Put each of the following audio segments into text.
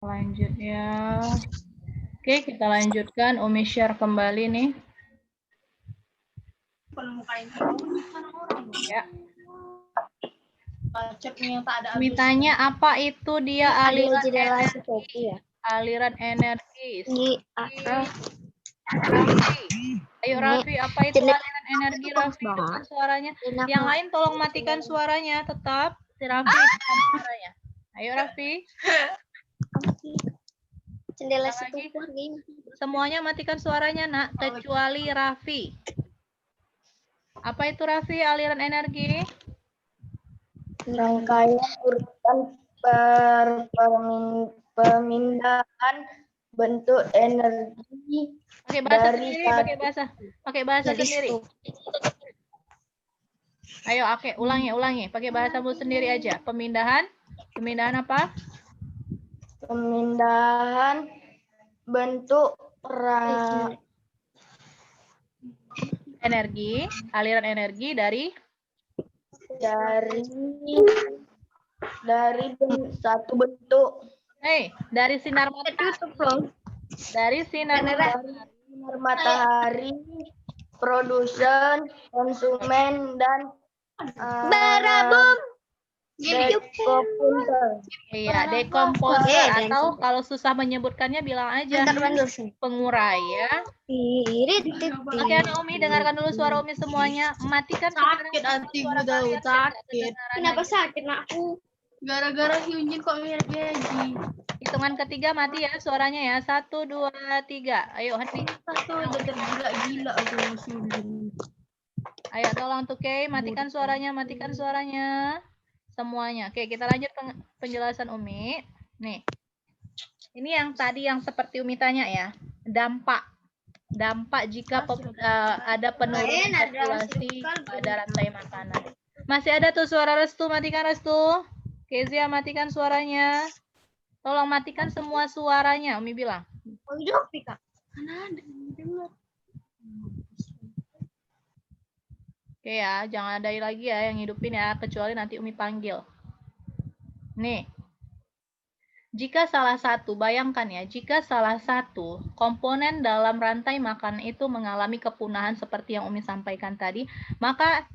Lanjut ya. Oke, kita lanjutkan. Umi share kembali nih. Ya. Umi tanya apa itu dia aliran energi? Aliran energi. Raffi. Ayo Raffi, apa itu aliran energi Raffi? Dengan suaranya. Yang lain tolong matikan suaranya tetap. Si Raffi matikan suaranya. Ayo Raffi. Jendela Lagi. situ Semuanya matikan suaranya, Nak, kecuali Raffi. Apa itu Raffi, aliran energi? rangkaian urutan pemindahan bentuk energi Pakai bahasa dari sendiri, pakai bahasa sendiri. Ayo, oke, ulangi. Pakai bahasamu sendiri aja. Pemindahan apa? Pemindahan bentuk energi, aliran energi dari satu bentuk. Dari sinar matahari. Dari sinar matahari, produsen, konsumen, dan dekomposer. Iya, dekomposer atau kalau susah menyebutkannya bilang aja pengurai ya. Oke, Umi dengarkan dulu suara Umi semuanya. Matikan Sakit hatiku tahu, sakit. Kenapa sakit aku? Gara-gara Hyunjin kok mirip Yeji. Hitungan ketiga mati ya suaranya ya. 1, 2, 3. Ayo henti. Udah tergila-gila aku Hyunjin. Ayo tolong tuh Kay, matikan suaranya. Semuanya. Oke, kita lanjut penjelasan Umi. Nih. Ini yang tadi yang seperti Umi tanya ya. Dampak jika ada penurunan populasi pada rantai makanan. Masih ada tuh suara Restu, matikan Restu. Kezia, matikan suaranya. Tolong matikan semua suaranya, Umi bilang. Oke ya, jangan ada lagi ya yang hidupin ya, kecuali nanti Umi panggil. Nih. Jika salah satu komponen dalam rantai makanan itu mengalami kepunahan seperti yang Umi sampaikan tadi, maka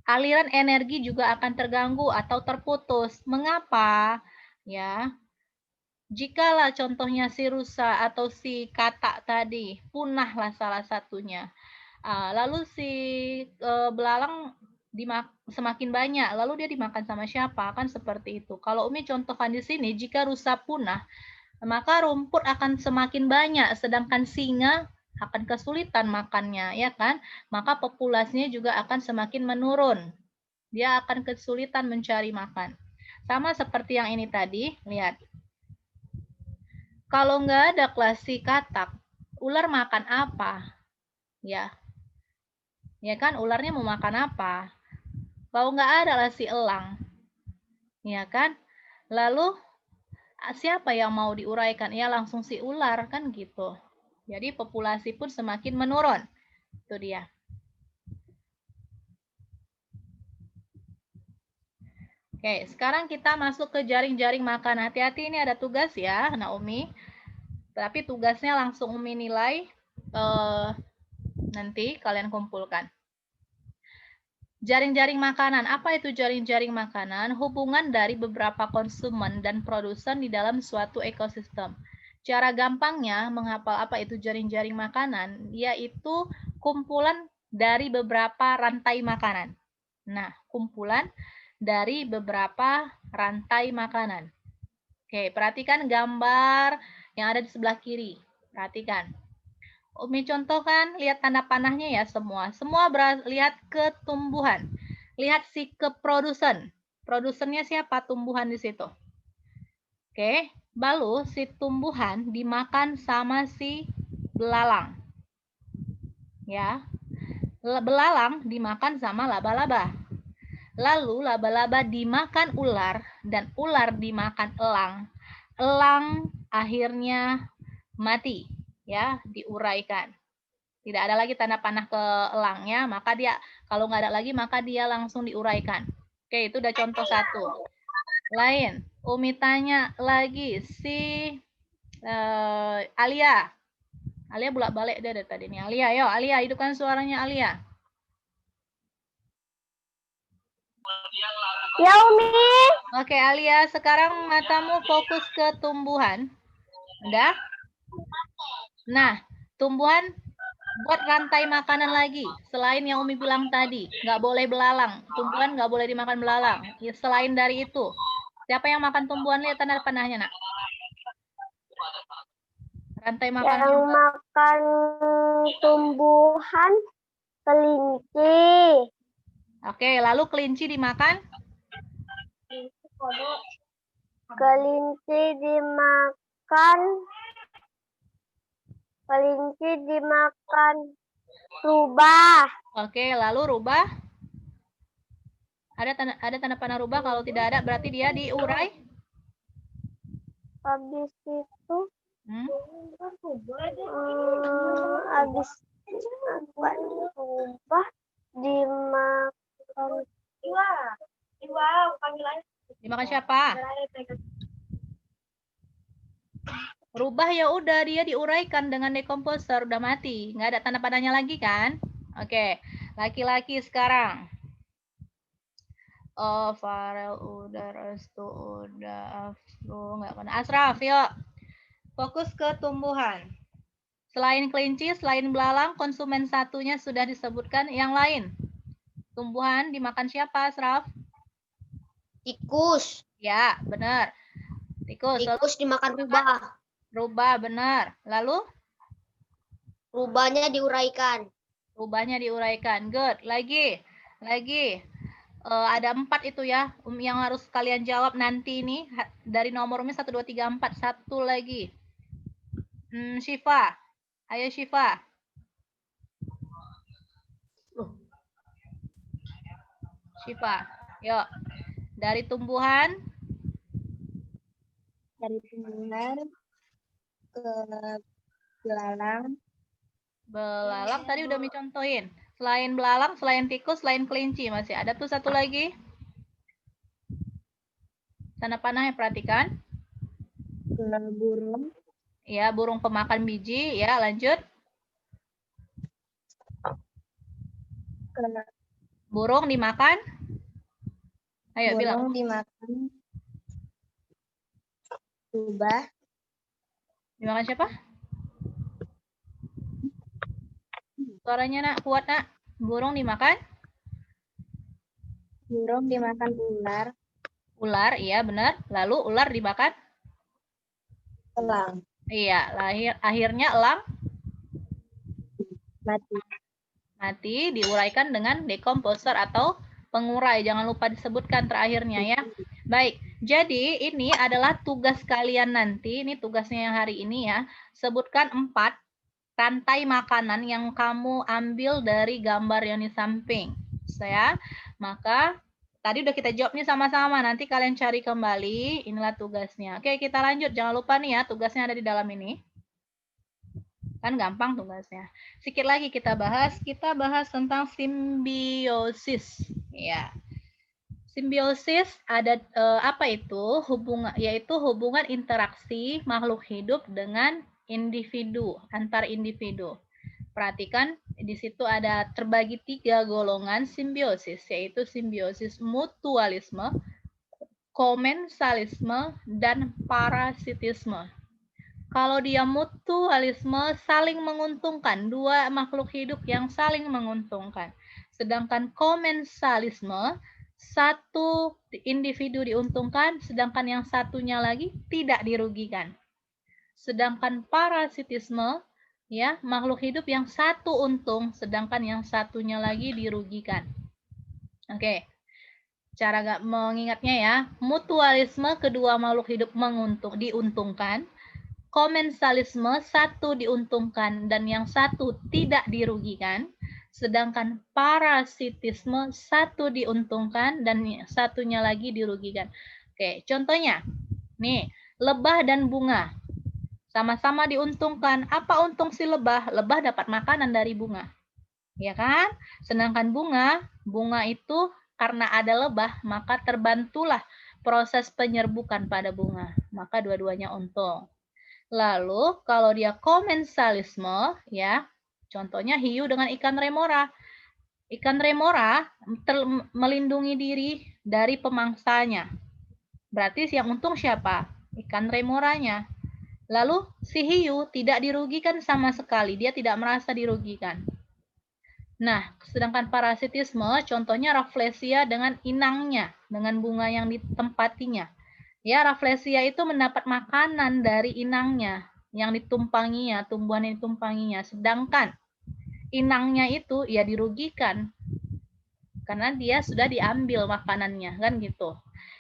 aliran energi juga akan terganggu atau terputus. Mengapa? Ya. Jikalau contohnya si rusa atau si katak tadi, punahlah salah satunya. Lalu si belalang semakin banyak, lalu dia dimakan sama siapa? Kan seperti itu. Kalau Umi contohkan di sini, jika rusa punah, maka rumput akan semakin banyak, sedangkan singa akan kesulitan makannya, ya kan? Maka populasinya juga akan semakin menurun. Dia akan kesulitan mencari makan. Sama seperti yang ini tadi, lihat. Kalau nggak ada kelas si katak, ular makan apa? Ya. Ya kan, ularnya mau makan apa? Kalau nggak ada lah si elang. Ya kan? Lalu siapa yang mau diuraikan? Ya langsung si ular kan gitu. Jadi populasi pun semakin menurun. Itu dia. Oke, sekarang kita masuk ke jaring-jaring makan. Hati-hati ini ada tugas ya, Naomi. Tapi tugasnya langsung Umi nilai. Nanti kalian kumpulkan. Jaring-jaring makanan. Apa itu jaring-jaring makanan? Hubungan dari beberapa konsumen dan produsen di dalam suatu ekosistem. Cara gampangnya menghafal apa itu jaring-jaring makanan, yaitu kumpulan dari beberapa rantai makanan. Nah, kumpulan dari beberapa rantai makanan. Oke, perhatikan gambar yang ada di sebelah kiri. Perhatikan. Umi contohkan, lihat tanda panahnya ya semua. Semua lihat ke tumbuhan. Lihat si ke produsen. Produsennya siapa? Tumbuhan di situ. Oke, lalu si tumbuhan dimakan sama si belalang. Ya. Belalang dimakan sama laba-laba. Lalu laba-laba dimakan ular dan ular dimakan elang. Elang akhirnya mati. Ya, diuraikan. Tidak ada lagi tanda panah ke elangnya, maka dia kalau nggak ada lagi maka dia langsung diuraikan. Oke, itu udah contoh satu. Lain. Umi tanya lagi si Alia. Alia bolak-balik dia dari tadi nih. Alia, yo Alia, hidupkan suaranya Alia. Ya, Umi. Oke, Alia, sekarang matamu fokus ke tumbuhan. Udah? Nah, tumbuhan buat rantai makanan lagi. Selain yang Umi bilang tadi, nggak boleh belalang. Tumbuhan nggak boleh dimakan belalang. Ya, selain dari itu, siapa yang makan tumbuhan? Lihat tanda panahnya, nak. Rantai makanan. Yang makan tumbuhan kelinci. Oke, lalu kelinci dimakan? Kelinci dimakan rubah. Oke, lalu rubah? Ada tanda panah rubah? Kalau tidak ada, berarti dia diurai? Habis itu, habis rubah dimakan. Dimakan siapa? Rubah ya udah, dia diuraikan dengan dekomposer, udah mati. Nggak ada tanda panahnya lagi kan? Oke, laki-laki sekarang. Oh, Farel udah, Restu udah, Afro nggak kena. Asraf, yuk. Fokus ke tumbuhan. Selain kelinci, selain belalang, konsumen satunya sudah disebutkan. Yang lain, tumbuhan dimakan siapa, Asraf? Tikus. Ya, benar. Tikus. Tikus dimakan rubah. Rubah, benar. Lalu? Rubahnya diuraikan. Rubahnya diuraikan. Good. Lagi. Ada 4 itu ya, yang harus kalian jawab nanti ini. Dari nomornya 1, 2, 3, 4. Satu lagi. Syifa. Ayo Syifa. Syifa. Yuk. Dari tumbuhan. Ke belalang. Belalang tadi udah dicontohin. Selain belalang, selain tikus, selain kelinci. Masih ada tuh satu lagi. Tanda panahnya perhatikan. Burung. Ya, burung pemakan biji. Ya, lanjut. Burung dimakan. Ayo bilang. Burung dimakan rubah. Dimakan siapa? Suaranya nak kuat nak. Burung dimakan? Burung dimakan ular. Ular, iya benar. Lalu ular dimakan? Elang. Iya, akhirnya elang mati, diuraikan dengan dekomposer atau pengurai. Jangan lupa disebutkan terakhirnya ya. Baik, jadi ini adalah tugas kalian nanti. Ini tugasnya yang hari ini ya. Sebutkan 4 rantai makanan yang kamu ambil dari gambar yang di samping. Maka tadi udah kita jawab nih sama-sama. Nanti kalian cari kembali. Inilah tugasnya. Oke, kita lanjut. Jangan lupa nih ya, tugasnya ada di dalam ini. Kan gampang tugasnya. Sedikit lagi kita bahas. Kita bahas tentang simbiosis. Ya. Simbiosis ada apa itu? Yaitu hubungan interaksi makhluk hidup dengan individu, antar individu. Perhatikan, di situ ada terbagi 3 golongan simbiosis, yaitu simbiosis mutualisme, komensalisme, dan parasitisme. Kalau dia mutualisme, saling menguntungkan, 2 makhluk hidup yang saling menguntungkan. Sedangkan komensalisme, 1 individu diuntungkan, sedangkan yang satunya lagi tidak dirugikan. Sedangkan parasitisme, ya, makhluk hidup yang satu untung, sedangkan yang satunya lagi dirugikan. Oke, cara mengingatnya ya, mutualisme kedua makhluk hidup diuntungkan, komensalisme 1 diuntungkan dan yang 1 tidak dirugikan, sedangkan parasitisme 1 diuntungkan dan satunya lagi dirugikan. Oke, contohnya, nih, lebah dan bunga. Sama-sama diuntungkan. Apa untung si lebah? Lebah dapat makanan dari bunga. Ya kan? Sedangkan bunga itu karena ada lebah, maka terbantulah proses penyerbukan pada bunga. Maka dua-duanya untung. Lalu kalau dia komensalisme, ya, contohnya hiu dengan ikan remora. Ikan remora melindungi diri dari pemangsanya. Berarti yang untung siapa? Ikan remoranya. Lalu si hiu tidak dirugikan sama sekali, dia tidak merasa dirugikan. Nah, sedangkan parasitisme contohnya Rafflesia dengan inangnya, dengan bunga yang ditempatinya. Ya, Rafflesia itu mendapat makanan dari inangnya yang ditumpanginya, tumbuhan yang ditumpanginya. Sedangkan inangnya itu ya dirugikan karena dia sudah diambil makanannya, kan gitu.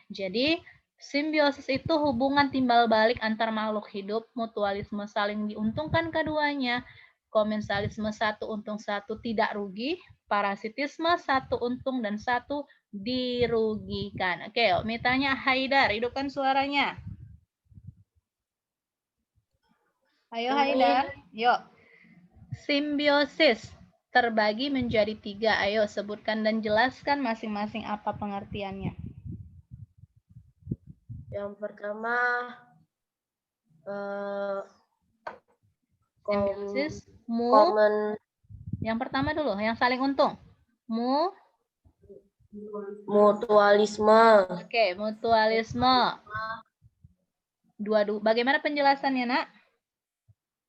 Jadi, simbiosis itu hubungan timbal balik antar makhluk hidup, mutualisme saling diuntungkan keduanya, komensalisme satu untung satu tidak rugi, parasitisme satu untung dan satu dirugikan. Oke, Umi tanya Haidar, hidupkan suaranya. Ayo Haidar, yuk. Simbiosis terbagi menjadi 3. Ayo sebutkan dan jelaskan masing-masing apa pengertiannya. Yang pertama, simbiosis, yang pertama dulu, yang saling untung. Mutualisme. Oke, mutualisme. Bagaimana penjelasannya, Nak?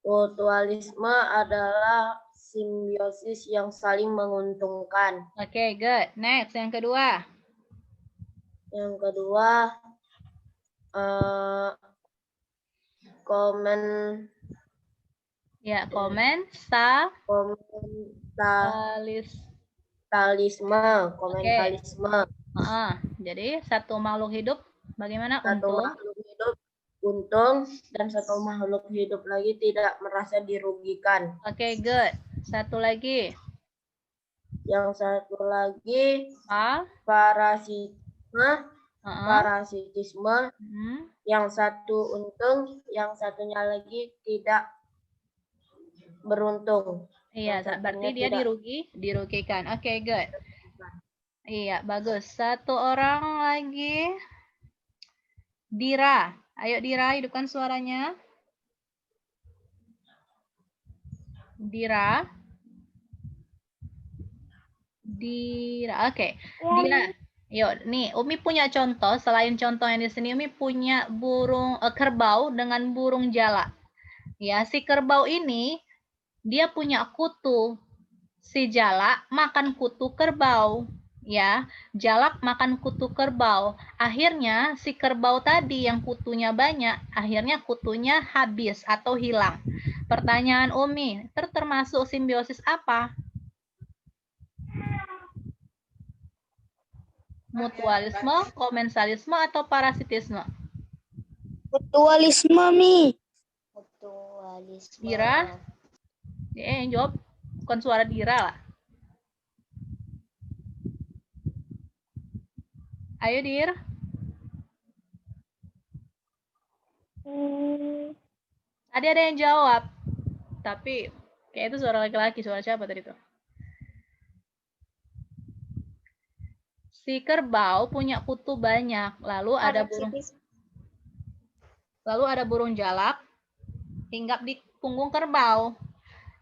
Mutualisme adalah simbiosis yang saling menguntungkan. Oke, good. Next, yang kedua. Yang kedua, komentalisme. Jadi satu makhluk hidup bagaimana satu untung? Makhluk hidup untung dan satu makhluk hidup lagi tidak merasa dirugikan. Oke, good. Satu lagi. Yang satu lagi parasitisme. Yang satu untung, yang satunya lagi tidak beruntung. Iya, berarti dia dirugikan. Oke, good. Iya, bagus. Satu orang lagi. Dira. Ayo Dira, hidupkan suaranya. Dira. Oke. Dira. Yuk, nih Umi punya contoh. Selain contoh yang di sini, Umi punya burung kerbau dengan burung jalak. Ya, si kerbau ini dia punya kutu. Si jalak makan kutu kerbau. Ya, jalak makan kutu kerbau. Akhirnya si kerbau tadi yang kutunya banyak, akhirnya kutunya habis atau hilang. Pertanyaan Umi, termasuk simbiosis apa? Mutualisme, komensalisme, atau parasitisme? Mutualisme, Mi. Mutualisme. Dira? Yang jawab bukan suara Dira lah. Ayo Dir. Tadi ada yang jawab. Tapi kayak itu suara laki-laki. Suara siapa tadi tuh? Si kerbau punya kutu banyak. Lalu ada burung jalak hinggap di punggung kerbau.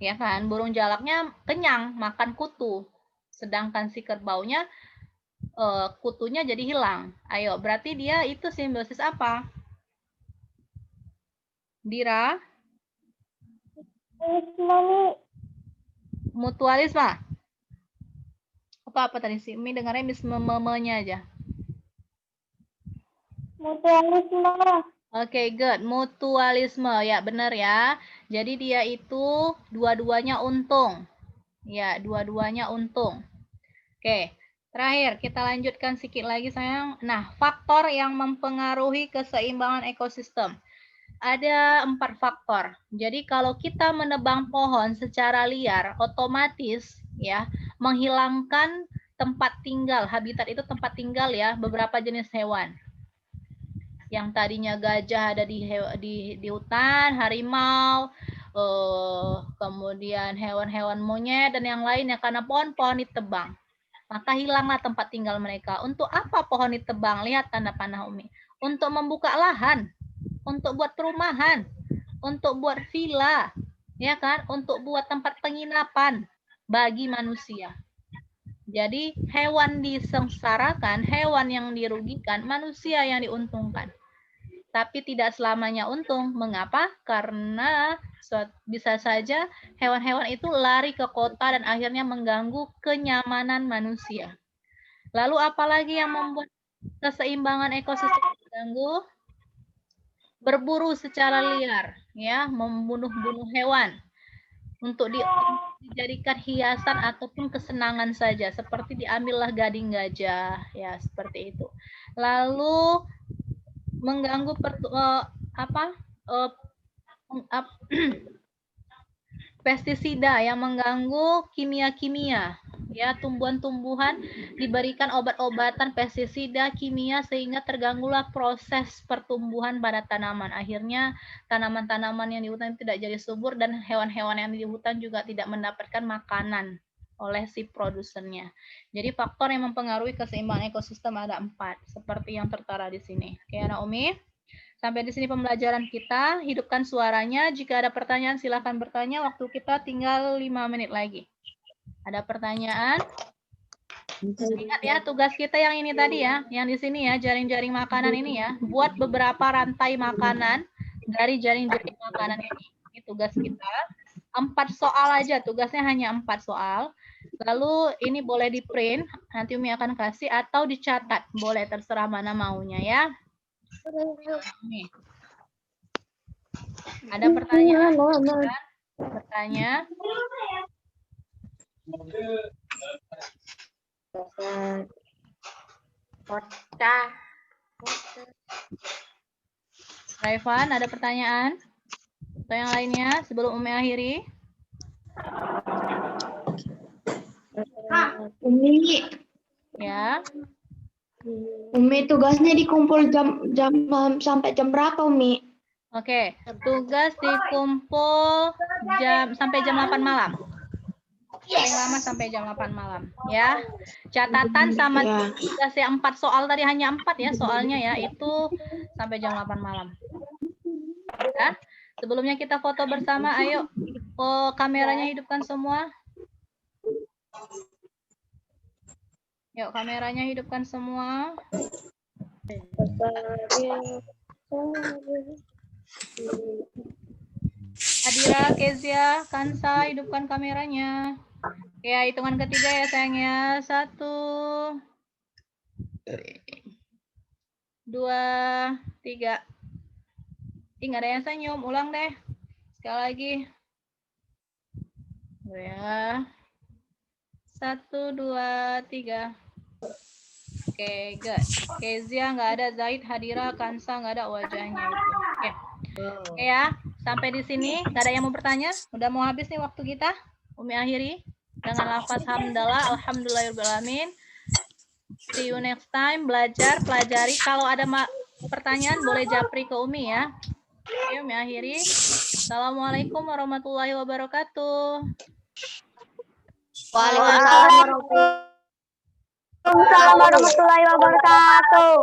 Ya kan? Burung jalaknya kenyang makan kutu. Sedangkan si kerbaunya kutunya jadi hilang. Ayo, berarti dia itu simbiosis apa? Dira? Mutualisme. Apa tadi sih? Mi dengarnya memenya aja. Mutualisme. Oke, good. Mutualisme. Ya, benar ya. Jadi dia itu dua-duanya untung. Ya, dua-duanya untung. Oke, terakhir kita lanjutkan sedikit lagi sayang. Nah, faktor yang mempengaruhi keseimbangan ekosistem. Ada 4 faktor. Jadi kalau kita menebang pohon secara liar, otomatis ya menghilangkan tempat tinggal. Habitat itu tempat tinggal ya beberapa jenis hewan. Yang tadinya gajah ada di hutan, harimau, kemudian hewan-hewan monyet dan yang lainnya karena pohon-pohon ditebang. maka hilanglah tempat tinggal mereka. Untuk apa pohon ditebang? Lihat tanda panah Umi. Untuk membuka lahan, untuk buat perumahan, untuk buat villa, ya kan? Untuk buat tempat penginapan bagi manusia. Jadi hewan disengsarakan, hewan yang dirugikan, manusia yang diuntungkan. Tapi tidak selamanya untung. Mengapa? Karena bisa saja hewan-hewan itu lari ke kota dan akhirnya mengganggu kenyamanan manusia. Lalu apalagi yang membuat keseimbangan ekosistem terganggu? Berburu secara liar, ya, membunuh-bunuh hewan untuk dijadikan hiasan ataupun kesenangan saja, seperti diambillah gading gajah, ya seperti itu. Lalu mengganggu pestisida yang mengganggu kimia-kimia, ya, tumbuhan-tumbuhan diberikan obat-obatan pestisida kimia sehingga terganggulah proses pertumbuhan pada tanaman. Akhirnya tanaman-tanaman yang di hutan tidak jadi subur dan hewan-hewan yang di hutan juga tidak mendapatkan makanan oleh si produsennya. Jadi faktor yang mempengaruhi keseimbangan ekosistem ada 4 seperti yang tertera di sini. Oke, Anak Umi. Sampai di sini pembelajaran kita. Hidupkan suaranya. Jika ada pertanyaan, silakan bertanya. Waktu kita tinggal 5 menit lagi. Ada pertanyaan? Ingat ya, tugas kita yang ini tadi ya. Yang di sini ya, jaring-jaring makanan ini ya. Buat beberapa rantai makanan dari jaring-jaring makanan ini. Ini tugas kita. 4 soal aja. Tugasnya hanya 4 soal. Lalu ini boleh di print. Nanti Umi akan kasih. Atau dicatat. Boleh, terserah mana maunya ya. Nih. Ada pertanyaan? Bertanya. Raivan, ada pertanyaan? Atau yang lainnya sebelum Umi akhiri? Umi. Ya. Umi, tugasnya dikumpul jam sampai jam berapa, Umi? Oke, tugas dikumpul sampai jam 8 malam. Paling lama sampai jam 8 malam, ya. Catatan sama tugas yang 4 soal tadi hanya 4 ya soalnya ya, itu sampai jam 8 malam. Ya. Sebelumnya kita foto bersama, ayo. Oh, kameranya hidupkan semua. Yuk, kameranya hidupkan semua. Adira, Kezia, Kansa, hidupkan kameranya. Ya, hitungan ketiga ya sayangnya. 1, 2, 3. Nggak ada yang senyum, ulang deh. Sekali lagi. Ya. 1, 2, 3. Oke, good. Kezia nggak ada, Zaid, Hadira, Kansa nggak ada wajahnya itu. Oke. Oke ya, sampai di sini nggak ada yang mau bertanya. Udah mau habis nih waktu kita. Umi akhiri dengan lafaz hamdalah, alhamdulillahirobbilalamin. See you next time. Belajar, pelajari. Kalau ada pertanyaan boleh japri ke Umi ya. Oke, Umi akhiri. Assalamualaikum warahmatullahi wabarakatuh. Waalaikumsalam warahmatullahi wabarakatuh.